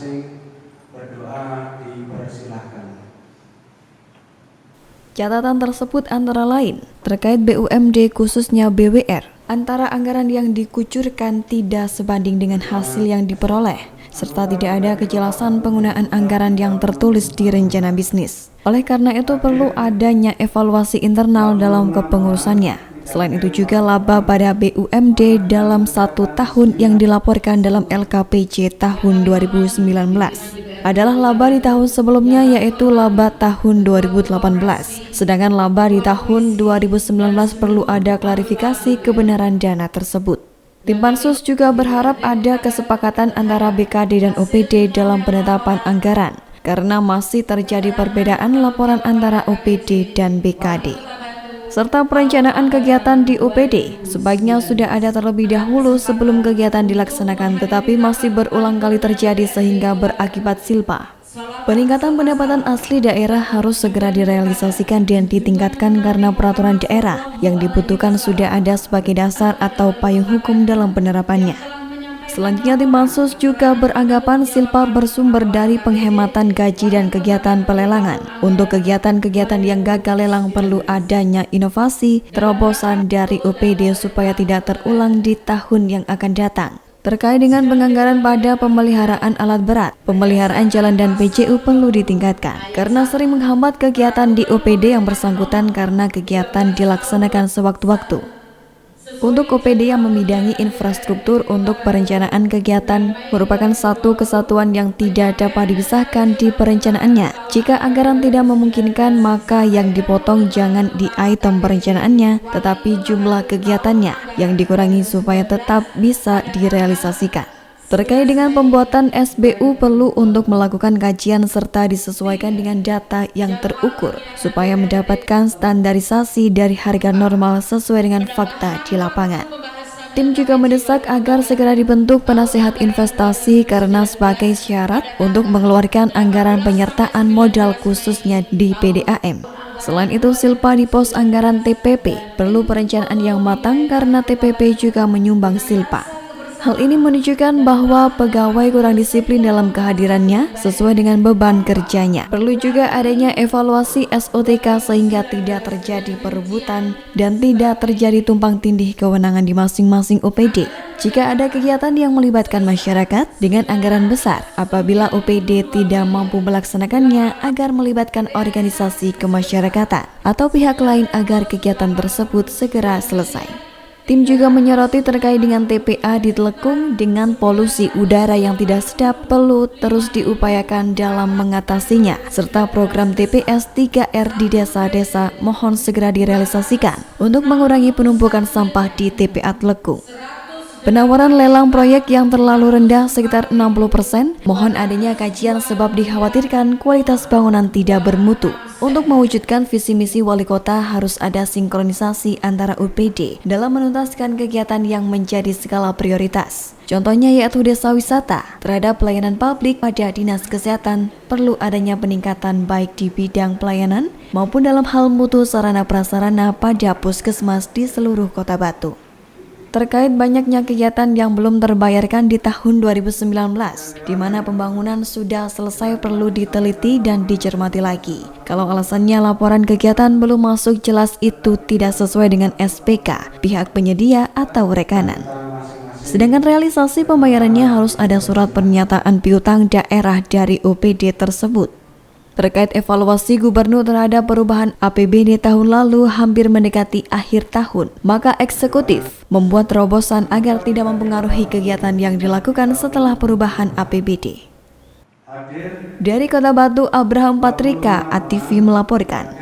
masing-masing berdoa dipersilahkan. Catatan tersebut antara lain terkait BUMD khususnya BWR, antara anggaran yang dikucurkan tidak sebanding dengan hasil yang diperoleh, serta tidak ada kejelasan penggunaan anggaran yang tertulis di rencana bisnis. Oleh karena itu perlu adanya evaluasi internal dalam kepengurusannya. Selain itu juga laba pada BUMD dalam 1 tahun yang dilaporkan dalam LKPJ tahun 2019 adalah laba di tahun sebelumnya, yaitu laba tahun 2018. Sedangkan laba di tahun 2019 perlu ada klarifikasi kebenaran dana tersebut. Tim Pansus juga berharap ada kesepakatan antara BKD dan OPD dalam penetapan anggaran, karena masih terjadi perbedaan laporan antara OPD dan BKD. Serta perencanaan kegiatan di OPD sebaiknya sudah ada terlebih dahulu sebelum kegiatan dilaksanakan, tetapi masih berulang kali terjadi sehingga berakibat silpa. Peningkatan pendapatan asli daerah harus segera direalisasikan dan ditingkatkan karena peraturan daerah yang dibutuhkan sudah ada sebagai dasar atau payung hukum dalam penerapannya. Selanjutnya, tim Pansus juga beranggapan silpa bersumber dari penghematan gaji dan kegiatan pelelangan. Untuk kegiatan-kegiatan yang gagal lelang perlu adanya inovasi, terobosan dari OPD supaya tidak terulang di tahun yang akan datang. Terkait dengan penganggaran pada pemeliharaan alat berat, pemeliharaan jalan dan PJU perlu ditingkatkan karena sering menghambat kegiatan di OPD yang bersangkutan karena kegiatan dilaksanakan sewaktu-waktu. Untuk OPD yang membidangi infrastruktur untuk perencanaan kegiatan merupakan satu kesatuan yang tidak dapat dipisahkan di perencanaannya. Jika anggaran tidak memungkinkan, maka yang dipotong jangan di item perencanaannya, tetapi jumlah kegiatannya yang dikurangi supaya tetap bisa direalisasikan. Terkait dengan pembuatan SBU perlu untuk melakukan kajian serta disesuaikan dengan data yang terukur supaya mendapatkan standarisasi dari harga normal sesuai dengan fakta di lapangan. Tim juga mendesak agar segera dibentuk penasehat investasi karena sebagai syarat untuk mengeluarkan anggaran penyertaan modal khususnya di PDAM. Selain itu, silpa di pos anggaran TPP perlu perencanaan yang matang karena TPP juga menyumbang silpa. Hal ini menunjukkan bahwa pegawai kurang disiplin dalam kehadirannya sesuai dengan beban kerjanya. Perlu juga adanya evaluasi SOTK sehingga tidak terjadi perebutan dan tidak terjadi tumpang tindih kewenangan di masing-masing OPD. Jika ada kegiatan yang melibatkan masyarakat dengan anggaran besar, apabila OPD tidak mampu melaksanakannya, agar melibatkan organisasi kemasyarakatan atau pihak lain agar kegiatan tersebut segera selesai. Tim juga menyoroti terkait dengan TPA di Telekung dengan polusi udara yang tidak sedap perlu terus diupayakan dalam mengatasinya, serta program TPS 3R di desa-desa mohon segera direalisasikan untuk mengurangi penumpukan sampah di TPA Telekung. Penawaran lelang proyek yang terlalu rendah sekitar 60%, mohon adanya kajian sebab dikhawatirkan kualitas bangunan tidak bermutu. Untuk mewujudkan visi misi wali kota harus ada sinkronisasi antara UPD dalam menuntaskan kegiatan yang menjadi skala prioritas. Contohnya yaitu desa wisata. Terhadap pelayanan publik pada dinas kesehatan, perlu adanya peningkatan baik di bidang pelayanan maupun dalam hal mutu sarana prasarana pada puskesmas di seluruh Kota Batu. Terkait banyaknya kegiatan yang belum terbayarkan di tahun 2019, di mana pembangunan sudah selesai perlu diteliti dan dicermati lagi. Kalau alasannya laporan kegiatan belum masuk jelas itu tidak sesuai dengan SPK, pihak penyedia atau rekanan. Sedangkan realisasi pembayarannya harus ada surat pernyataan piutang daerah dari OPD tersebut. Terkait evaluasi gubernur terhadap perubahan APBD tahun lalu hampir mendekati akhir tahun, maka eksekutif membuat terobosan agar tidak mempengaruhi kegiatan yang dilakukan setelah perubahan APBD. Dari Kota Batu, Abraham Patrika, ATV melaporkan.